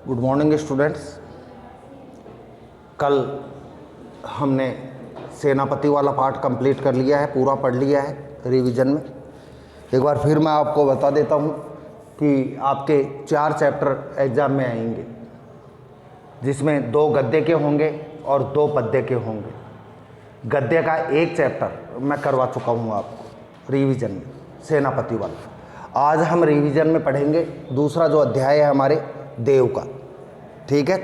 Good morning students. कल हमने सेनापति वाला पार्ट कंप्लीट कर लिया है, पूरा पढ़ लिया है रिवीजन में। एक बार फिर मैं आपको बता देता हूँ कि आपके 4 चैप्टर एग्ज़ाम में आएंगे, जिसमें 2 गद्य के होंगे और 2 पद्य के होंगे। गद्य का 1 चैप्टर मैं करवा चुका हूँ आपको रिवीजन में, सेनापति वाला। आज हम रिवीजन में पढ़ेंगे दूसरा जो अध्याय है हमारे देव का। ठीक है,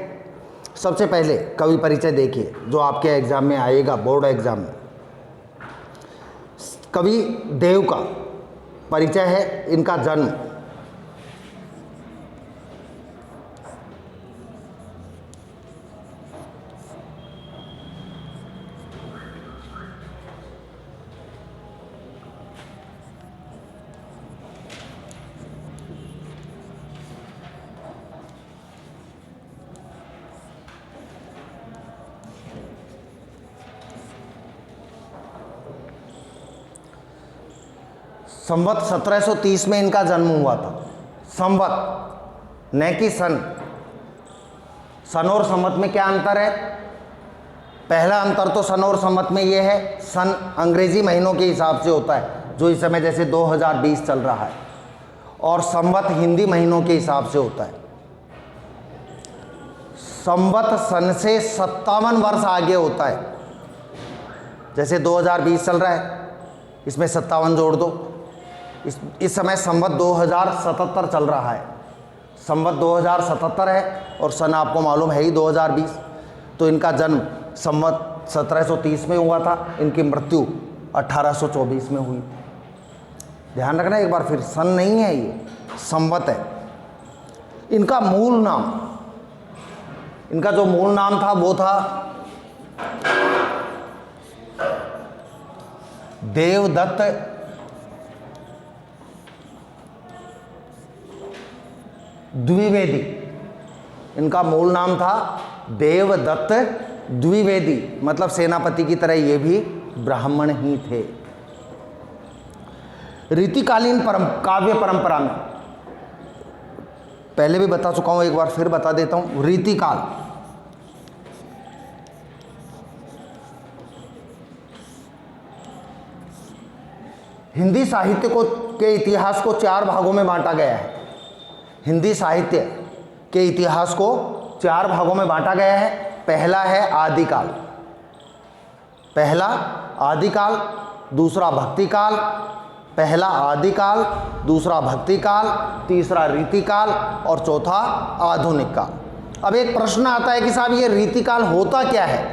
सबसे पहले कवि परिचय देखिए जो आपके एग्जाम में आएगा, बोर्ड एग्जाम में। कवि देव का परिचय है, इनका जन्म संवत 1730 में इनका जन्म हुआ था। संवत न कि सन। सन और संवत में क्या अंतर है? पहला अंतर तो सन और संवत में ये है, सन अंग्रेजी महीनों के हिसाब से होता है, जो इस समय जैसे 2020 चल रहा है, और संवत हिंदी महीनों के हिसाब से होता है। संवत सन से 57 वर्ष आगे होता है। जैसे 2020 चल रहा है, इसमें 57 जोड़ दो। इस समय संवत 2077 चल रहा है। संवत 2077 है और सन आपको मालूम है ही 2020। तो इनका जन्म संवत 1730 में हुआ था, इनकी मृत्यु 1824 में हुई। ध्यान रखना एक बार फिर, सन नहीं है ये, संवत है। इनका मूल नाम, इनका जो मूल नाम था वो था देवदत्त द्विवेदी। इनका मूल नाम था देवदत्त द्विवेदी, मतलब सेनापति की तरह ये भी ब्राह्मण ही थे। रीतिकालीन काव्य परंपरा में पहले भी बता चुका हूं, एक बार फिर बता देता हूं। रीतिकाल हिंदी साहित्य के इतिहास को 4 भागों में बांटा गया है। हिंदी साहित्य के इतिहास को 4 भागों में बांटा गया है। पहला है आदिकाल, पहला आदिकाल, दूसरा भक्तिकाल, पहला आदिकाल, दूसरा भक्तिकाल, तीसरा रीतिकाल और चौथा आधुनिक काल। अब एक प्रश्न आता है कि साहब ये रीतिकाल होता क्या है?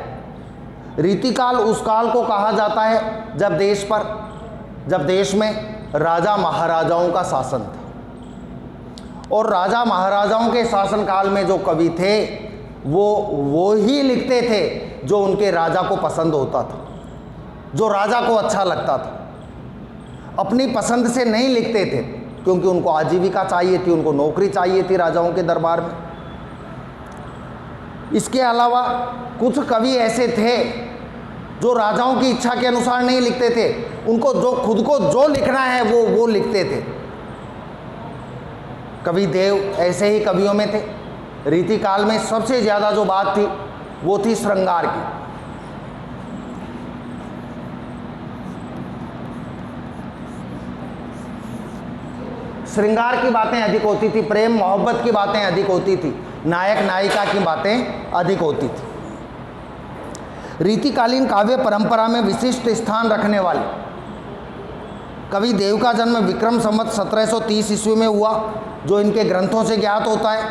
रीतिकाल उस काल को कहा जाता है जब देश में राजा महाराजाओं का शासन था, और राजा महाराजाओं के शासनकाल में जो कवि थे वो ही लिखते थे जो उनके राजा को पसंद होता था, जो राजा को अच्छा लगता था। अपनी पसंद से नहीं लिखते थे, क्योंकि उनको आजीविका चाहिए थी, उनको नौकरी चाहिए थी राजाओं के दरबार में। इसके अलावा कुछ कवि ऐसे थे जो राजाओं की इच्छा के अनुसार नहीं लिखते थे, उनको जो खुद को जो लिखना है वो लिखते थे। कवि देव ऐसे ही कवियों में थे। रीतिकाल में सबसे ज़्यादा जो बात थी वो थी श्रृंगार की। श्रृंगार की बातें अधिक होती थी, प्रेम मोहब्बत की बातें अधिक होती थी, नायक नायिका की बातें अधिक होती थी। रीतिकालीन काव्य परंपरा में विशिष्ट स्थान रखने वाले कवि देव का जन्म विक्रम संवत 1730 ईस्वी में हुआ, जो इनके ग्रंथों से ज्ञात होता है।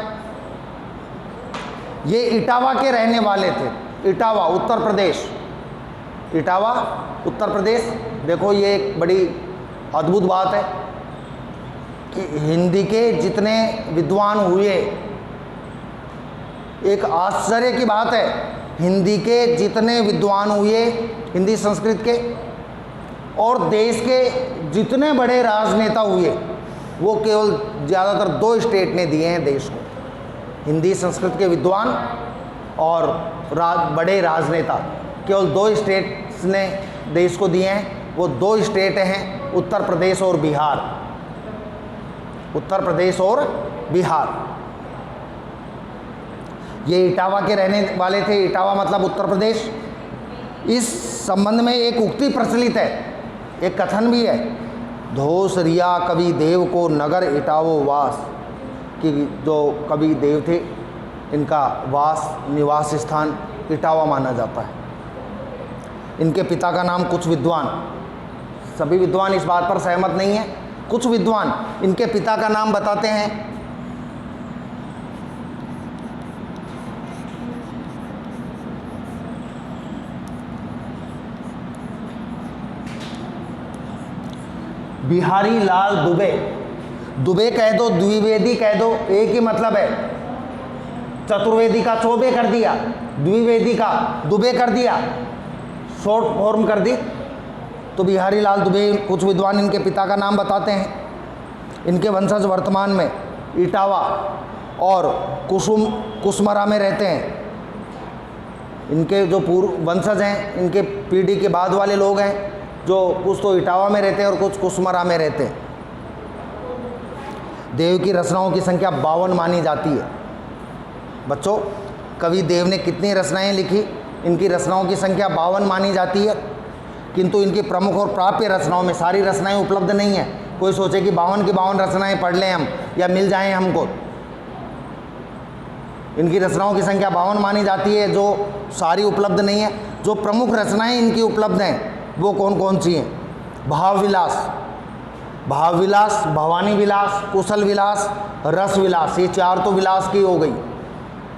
ये इटावा के रहने वाले थे। इटावा उत्तर प्रदेश, इटावा उत्तर प्रदेश। देखो ये एक बड़ी अद्भुत बात है कि हिंदी के जितने विद्वान हुए, एक आश्चर्य की बात है, हिंदी के जितने विद्वान हुए, हिंदी संस्कृत के, और देश के जितने बड़े राजनेता हुए, वो केवल ज़्यादातर 2 स्टेट ने दिए हैं देश को। हिंदी संस्कृत के विद्वान और बड़े राजनेता केवल 2 स्टेट्स ने देश को दिए हैं। वो 2 स्टेट हैं, उत्तर प्रदेश और बिहार। उत्तर प्रदेश और बिहार। ये इटावा के रहने वाले थे। इटावा मतलब उत्तर प्रदेश। इस संबंध में एक उक्ति प्रचलित है, एक कथन भी है, धोस रिया कवि देव को नगर इटावो वास, कि जो कवि देव थे इनका वास निवास स्थान इटावा माना जाता है। इनके पिता का नाम, कुछ विद्वान, सभी विद्वान इस बात पर सहमत नहीं है, कुछ विद्वान इनके पिता का नाम बताते हैं। बिहारी लाल दुबे, दुबे कह दो, द्विवेदी कह दो, एक ही मतलब है। चतुर्वेदी का चौबे कर दिया, द्विवेदी का दुबे कर दिया, शॉर्ट फॉर्म कर दी। तो बिहारी लाल दुबे, कुछ विद्वान इनके पिता का नाम बताते हैं। इनके वंशज वर्तमान में इटावा और कुसमरा में रहते हैं। इनके जो पूर्व वंशज हैं, इनके पीढ़ी के बाद वाले लोग हैं, जो कुछ तो इटावा में रहते हैं और कुछ कुसमरा में रहते हैं। देव की रचनाओं की संख्या 52 मानी जाती है। बच्चों, कवि देव ने कितनी रचनाएं लिखी? इनकी रचनाओं की संख्या 52 मानी जाती है, किंतु इनकी प्रमुख और प्राप्य रचनाओं में सारी रचनाएं उपलब्ध नहीं है। कोई सोचे कि 52 की 52 रचनाएं पढ़ लें हम या मिल जाएं हमको। इनकी रचनाओं की संख्या 52 मानी जाती है, जो सारी उपलब्ध नहीं है। जो प्रमुख रचनाएं इनकी उपलब्ध हैं वो कौन कौन सी हैं? भाव विलास, भाव विलास, भवानी विलास, कुशल विलास, रस विलास, ये चार तो विलास की हो गई।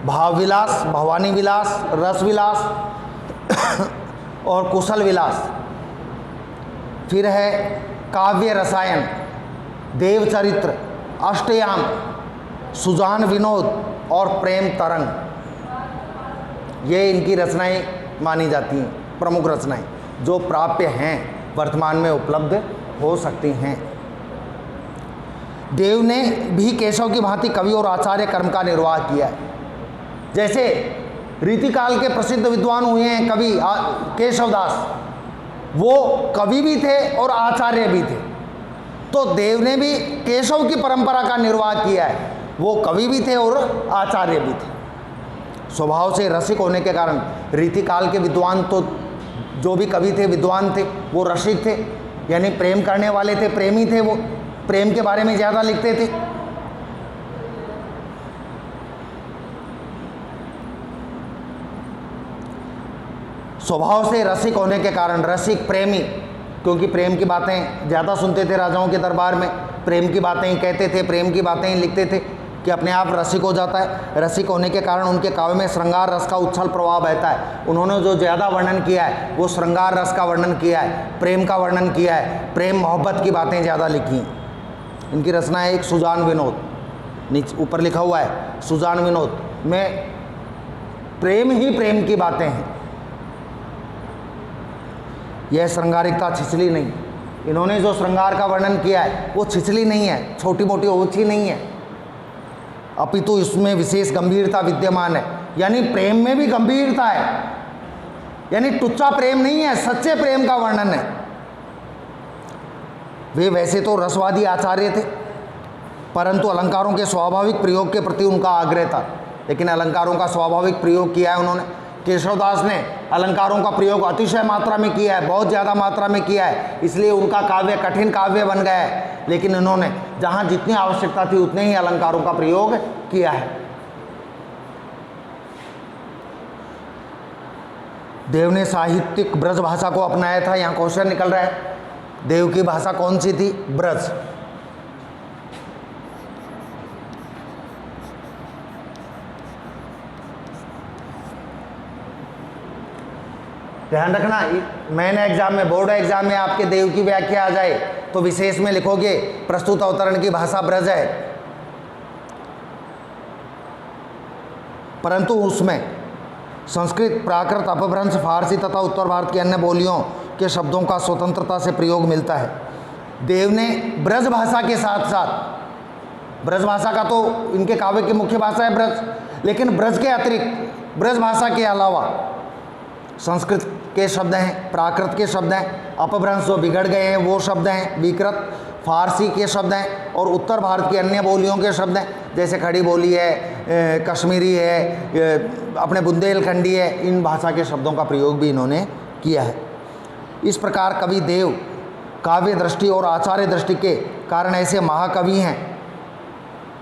भाव विलास, भवानी विलास, रस विलास और कुशल विलास। फिर है काव्य रसायन, देव चरित्र, अष्टयाम, सुजान विनोद और प्रेम तरंग। ये इनकी रचनाएं मानी जाती हैं, प्रमुख रचनाएं जो प्राप्य हैं, वर्तमान में उपलब्ध हो सकती हैं। देव ने भी केशव की भांति कवि और आचार्य कर्म का निर्वाह किया है। जैसे रीतिकाल के प्रसिद्ध विद्वान हुए हैं कवि केशवदास, वो कवि भी थे और आचार्य भी थे। तो देव ने भी केशव की परंपरा का निर्वाह किया है, वो कवि भी थे और आचार्य भी थे। स्वभाव से रसिक होने के कारण रीतिकाल के विद्वान, तो जो भी कवि थे, विद्वान थे, वो रसिक थे, यानी प्रेम करने वाले थे, प्रेमी थे। वो प्रेम के बारे में ज़्यादा लिखते थे। स्वभाव से रसिक होने के कारण रसिक, प्रेमी, क्योंकि प्रेम की बातें ज़्यादा सुनते थे राजाओं के दरबार में, प्रेम की बातें ही कहते थे, प्रेम की बातें ही लिखते थे कि अपने आप रसिक हो जाता है। रसिक होने के कारण उनके काव्य में श्रृंगार रस का उच्छल प्रभाव बहता है। उन्होंने जो ज़्यादा वर्णन किया है वो श्रृंगार रस का वर्णन किया है, प्रेम का वर्णन किया है, प्रेम मोहब्बत की बातें ज़्यादा लिखी हैं। इनकी रचना है एक सुजान विनोद, नीचे ऊपर लिखा हुआ है सुजान विनोद में प्रेम ही प्रेम की बातें हैं। यह श्रृंगारिकता छिछली नहीं, इन्होंने जो श्रृंगार का वर्णन किया है वो छिछली नहीं है, छोटी मोटी ओछी नहीं है, अपितु इसमें विशेष गंभीरता विद्यमान है। यानी प्रेम में भी गंभीरता है, यानी टुच्चा प्रेम नहीं है, सच्चे प्रेम का वर्णन है। वे वैसे तो रसवादी आचार्य थे, परंतु अलंकारों के स्वाभाविक प्रयोग के प्रति उनका आग्रह था। लेकिन अलंकारों का स्वाभाविक प्रयोग किया है उन्होंने। केशवदास ने अलंकारों का प्रयोग अतिशय मात्रा में किया है, बहुत ज़्यादा मात्रा में किया है, इसलिए उनका काव्य कठिन काव्य बन गया है। लेकिन इन्होंने जहाँ जितनी आवश्यकता थी उतने ही अलंकारों का प्रयोग किया है। देव ने साहित्यिक ब्रज भाषा को अपनाया था। यहाँ क्वेश्चन निकल रहा है, देव की भाषा कौन सी थी? ब्रज। ध्यान रखना, मेन एग्जाम में, बोर्ड एग्जाम में आपके देव की व्याख्या आ जाए तो विशेष में लिखोगे प्रस्तुत अवतरण की भाषा ब्रज है, परंतु उसमें संस्कृत, प्राकृत, अपभ्रंश, फारसी तथा उत्तर भारत की अन्य बोलियों के शब्दों का स्वतंत्रता से प्रयोग मिलता है। देव ने ब्रज भाषा के साथ साथ, ब्रज भाषा का तो इनके काव्य की मुख्य भाषा है ब्रज, लेकिन ब्रज के अतिरिक्त, ब्रज भाषा के अलावा संस्कृत के शब्द हैं, प्राकृत के शब्द हैं, अपभ्रंश जो बिगड़ गए हैं वो शब्द हैं, विकृत, फारसी के शब्द हैं और उत्तर भारत की अन्य बोलियों के शब्द हैं, जैसे खड़ी बोली है, कश्मीरी है, अपने बुंदेलखंडी है, इन भाषा के शब्दों का प्रयोग भी इन्होंने किया है। इस प्रकार कवि देव काव्य दृष्टि और आचार्य दृष्टि के कारण ऐसे महाकवि हैं,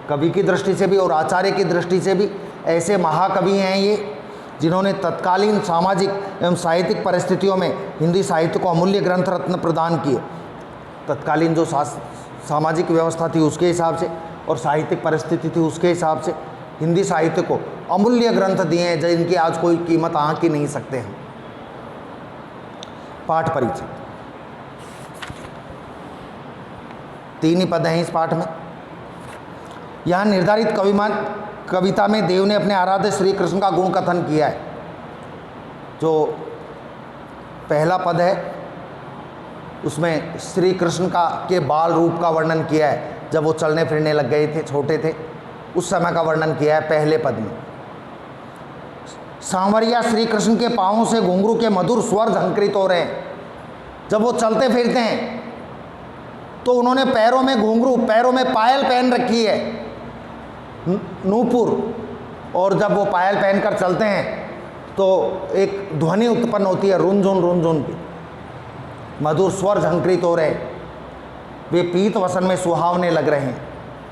कवि की दृष्टि से भी और आचार्य की दृष्टि से भी ऐसे महाकवि हैं ये, जिन्होंने तत्कालीन सामाजिक एवं साहित्यिक परिस्थितियों में हिंदी साहित्य को अमूल्य ग्रंथ रत्न प्रदान किए। तत्कालीन जो सामाजिक व्यवस्था थी उसके हिसाब से और साहित्यिक परिस्थिति थी उसके हिसाब से हिंदी साहित्य को अमूल्य ग्रंथ दिए हैं, जिनकी आज कोई कीमत आंक ही नहीं सकते हैं। पाठ परिचय, 3 ही पद हैं इस पाठ में। यहाँ निर्धारित कविता में देव ने अपने आराध्य श्री कृष्ण का गुण कथन किया है। जो पहला पद है उसमें श्री कृष्ण के बाल रूप का वर्णन किया है, जब वो चलने फिरने लग गए थे, छोटे थे, उस समय का वर्णन किया है पहले पद में। सांवरिया श्री कृष्ण के पाँवों से घुंघरू के मधुर स्वर झंकृत हो रहे हैं। जब वो चलते फिरते हैं तो उन्होंने पैरों में घुंघरू, पैरों में पायल पहन रखी है, नूपुर, और जब वो पायल पहनकर चलते हैं तो एक ध्वनि उत्पन्न होती है, रुनझुन रुनझुन की, मधुर स्वर झंकृत हो रहे, वे पीत वसन में सुहावने लग रहे हैं।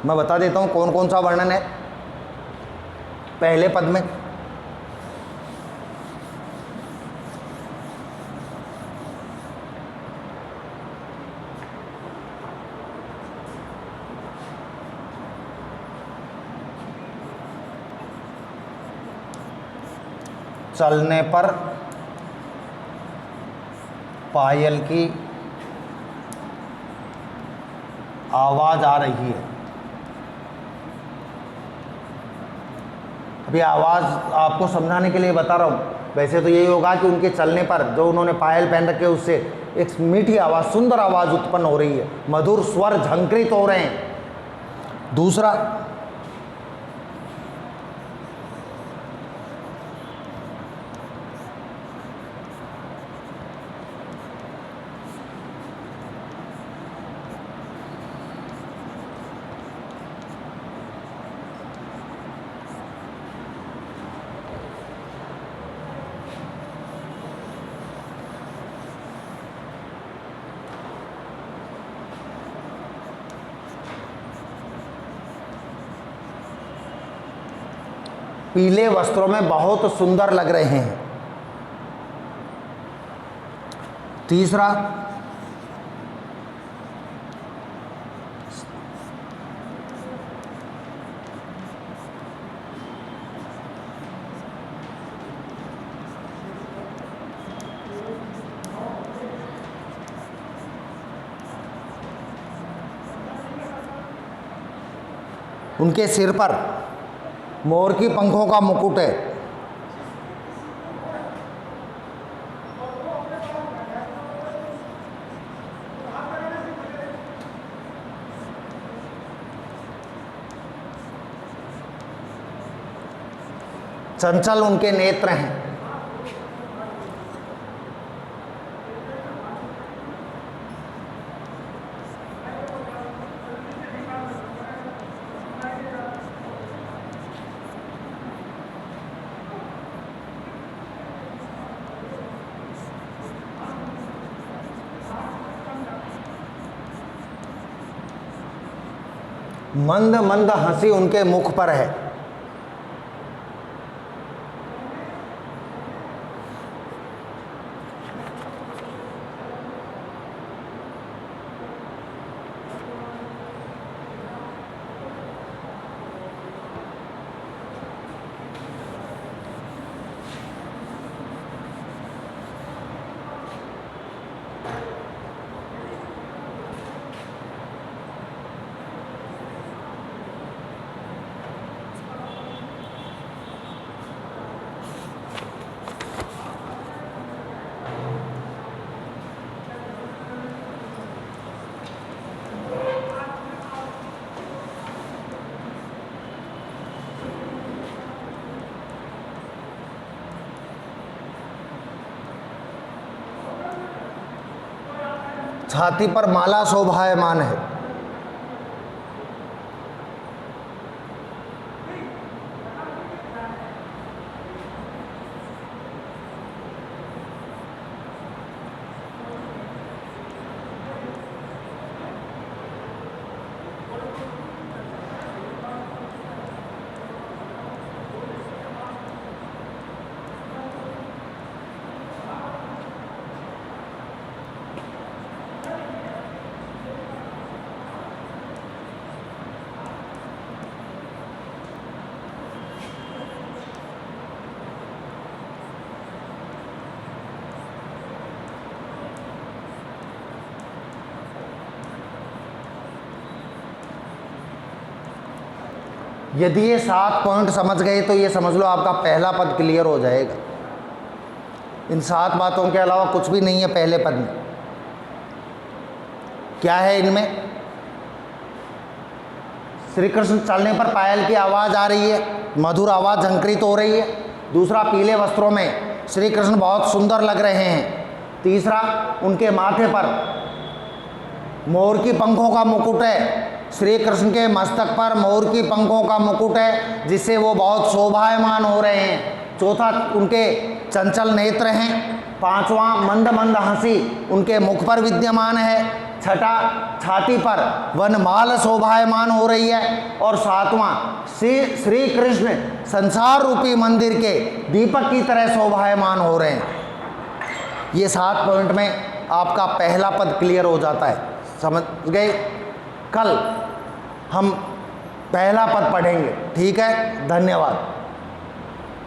मैं बता देता हूँ कौन कौन सा वर्णन है पहले पद में। चलने पर पायल की आवाज़ आ रही है। अभी आवाज़ आपको समझाने के लिए बता रहा हूँ, वैसे तो यही होगा कि उनके चलने पर जो उन्होंने पायल पहन रखे उससे एक मीठी आवाज़, सुंदर आवाज़ उत्पन्न हो रही है, मधुर स्वर झंकृत हो रहे हैं। दूसरा, पीले वस्त्रों में बहुत सुंदर लग रहे हैं। तीसरा, उनके सिर पर मोर की पंखों का मुकुट है। चंचल उनके नेत्र हैं। मंद मंद हंसी उनके मुख पर है। छाती पर माला शोभायमान है। यदि ये 7 पॉइंट समझ गए तो ये समझ लो आपका पहला पद क्लियर हो जाएगा। इन 7 बातों के अलावा कुछ भी नहीं है पहले पद में। क्या है इनमें? श्री कृष्ण चलने पर पायल की आवाज़ आ रही है, मधुर आवाज़ झंकृत हो रही है। दूसरा, पीले वस्त्रों में श्री कृष्ण बहुत सुंदर लग रहे हैं। तीसरा, उनके माथे पर मोर की पंखों का मुकुट है। श्री कृष्ण के मस्तक पर मोर की पंखों का मुकुट है जिससे वो बहुत शोभायमान हो रहे हैं। चौथा, उनके चंचल नेत्र हैं। पांचवा, मंद मंद हंसी उनके मुख पर विद्यमान है। छठा, छाती पर वनमाल शोभायमान हो रही है। और सातवां, श्री कृष्ण संसार रूपी मंदिर के दीपक की तरह शोभायमान हो रहे हैं। ये 7 पॉइंट में आपका पहला पद क्लियर हो जाता है। समझ गए? कल हम पहला पद पढ़ेंगे। ठीक है, धन्यवाद।